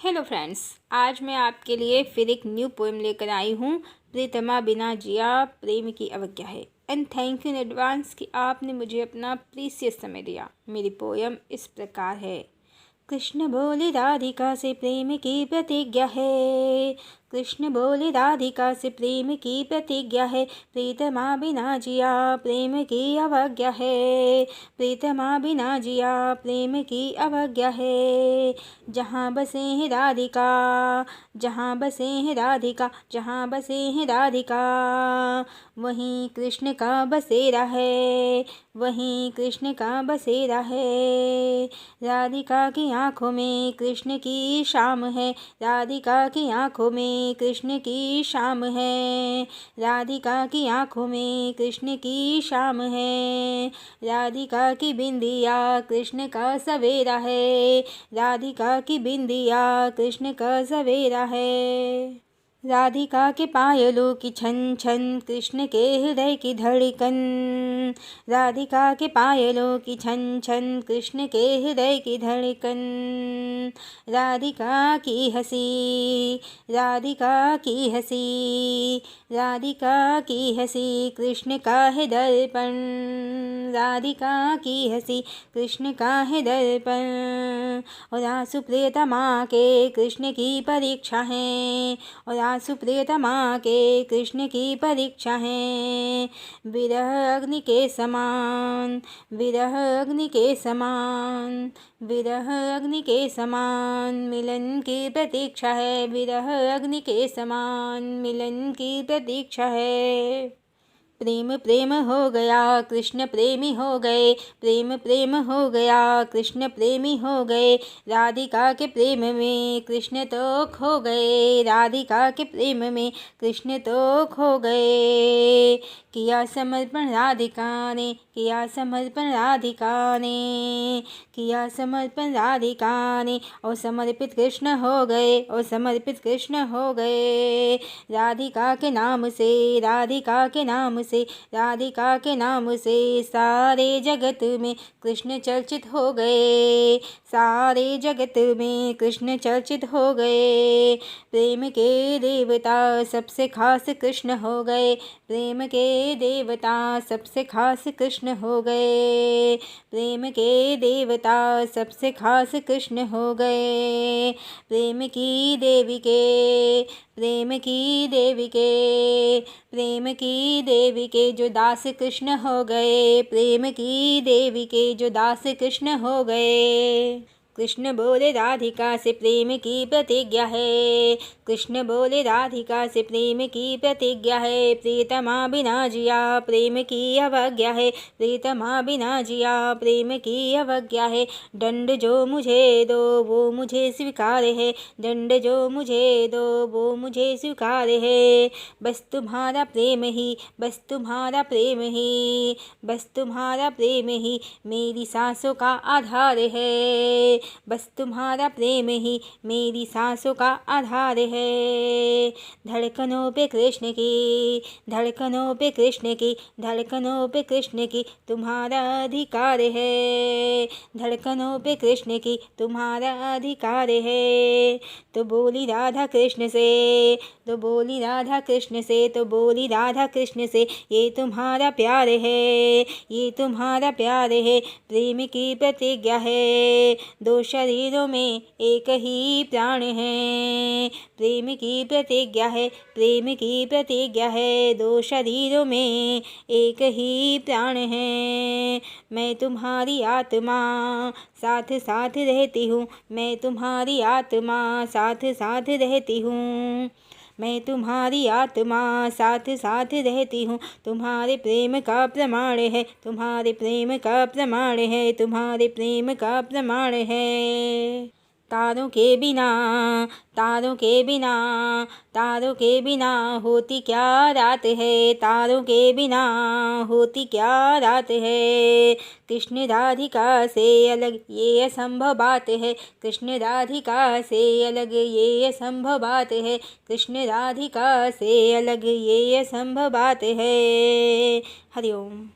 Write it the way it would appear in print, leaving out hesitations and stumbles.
Hello friends, आज मैं आपके लिए फिर एक न्यू पोएम लेकर आई हूँ। प्रीतमा बिना जिया प्रेम की अवज्ञा है। And thank you in advance कि आपने मुझे अपना प्रीसियस समय दिया। मेरी पोएम इस प्रकार है। कृष्ण बोले राधिका से प्रेम की प्रतिज्ञा है। कृष्ण बोले राधिका से प्रेम की प्रतिज्ञा है। प्रीतमा बिना जिया प्रेम की अवज्ञा है। प्रीतमा बिना जिया प्रेम की अवज्ञा है। जहाँ बसे हैं राधिका, जहाँ बसे हैं राधिका, जहाँ बसे हैं राधिका, वहीं कृष्ण का बसेरा है, वहीं कृष्ण का बसेरा है। राधिका की आँखों में कृष्ण की शाम है। राधिका की आँखों में कृष्ण की शाम है। राधिका की आँखों में कृष्ण की शाम है। राधिका की बिंदिया कृष्ण का सवेरा है। राधिका की बिंदिया कृष्ण का सवेरा है। राधिका के पायलों की छन छन कृष्ण के हृदय की धड़कन। राधिका के पायलों की छन छन कृष्ण के हृदय की धड़कन। राधिका की हंसी, राधिका की हंसी, राधिका की हंसी कृष्ण का है दर्पण। राधिका की हंसी कृष्ण का है दर्पण। और आंसू प्रियतमा के कृष्ण की परीक्षा है। और आंसू प्रियतमा के कृष्ण की परीक्षा है। विरह अग्नि के समान, विरह अग्नि के समान, विरह अग्नि के समान मिलन की प्रतीक्षा है। विरह अग्नि के समान मिलन की प्रतीक्षा है। प्रेम प्रेम हो गया कृष्ण प्रेमी हो गए। प्रेम प्रेम हो गया कृष्ण प्रेमी हो गए। राधिका के प्रेम में कृष्ण तो खो गए। राधिका के प्रेम में कृष्ण तो खो गए। किया समर्पण राधिका ने, किया समर्पण राधिका ने, किया समर्पण राधिका ने। और समर्पित कृष्ण हो गए, और समर्पित कृष्ण हो गए। राधिका के नाम से, राधिका के नाम से, राधिका के नाम से सारे जगत में कृष्ण चर्चित हो गए। सारे जगत में कृष्ण चर्चित हो गए। प्रेम के देवता सबसे खास कृष्ण हो गए। प्रेम के देवता सबसे खास कृष्ण हो गए। प्रेम के देवता सबसे खास कृष्ण हो गए। प्रेम की देवी के, प्रेम की देवी के, प्रेम की देवी के जो दास कृष्ण हो गए। प्रेम की देवी के जो दास कृष्ण हो गए। कृष्ण बोले राधिका से प्रेम की प्रतिज्ञा है। कृष्ण बोले राधिका से प्रेम की प्रतिज्ञा है। प्रीतमा बिना जिया प्रेम की अवज्ञा है। प्रीतमा बिना जिया प्रेम की अवज्ञा है। दंड जो मुझे दो वो मुझे स्वीकार है। दंड जो मुझे दो वो मुझे स्वीकार है। बस तुम्हारा प्रेम ही, बस तुम्हारा प्रेम ही, बस तुम्हारा प्रेम ही मेरी सांसों का आधार है। बस तुम्हारा प्रेम ही मेरी सांसों का आधार है। धड़कनों पे कृष्ण की, धड़कनों पे कृष्ण की, धड़कनों पे कृष्ण की तुम्हारा अधिकार है। धड़कनों पे कृष्ण की तुम्हारा अधिकार है। तो बोली राधा कृष्ण से, तो बोली राधा कृष्ण से, तो बोली राधा कृष्ण से, ये तुम्हारा प्यार है, ये तुम्हारा प्यार है। प्रेम की प्रतिज्ञा है। दो शरीरों में एक ही प्राण है। प्रेम की प्रतिज्ञा है, प्रेम की प्रतिज्ञा है। दो शरीरों में एक ही प्राण है। मैं तुम्हारी आत्मा साथ साथ रहती हूँ। मैं तुम्हारी आत्मा साथ साथ रहती हूँ। मैं तुम्हारी आत्मा साथ साथ रहती हूँ। तुम्हारे प्रेम का प्रमाण है, तुम्हारे प्रेम का प्रमाण है, तुम्हारे प्रेम का प्रमाण है। तारों के बिना, तारों के बिना, तारों के बिना होती क्या रात है। तारों के बिना होती क्या रात है। कृष्ण राधिका से अलग ये असंभव बात है। कृष्ण राधिका से अलग ये असंभव बात है। कृष्ण राधिका से अलग ये असंभव बात है। हरिओम।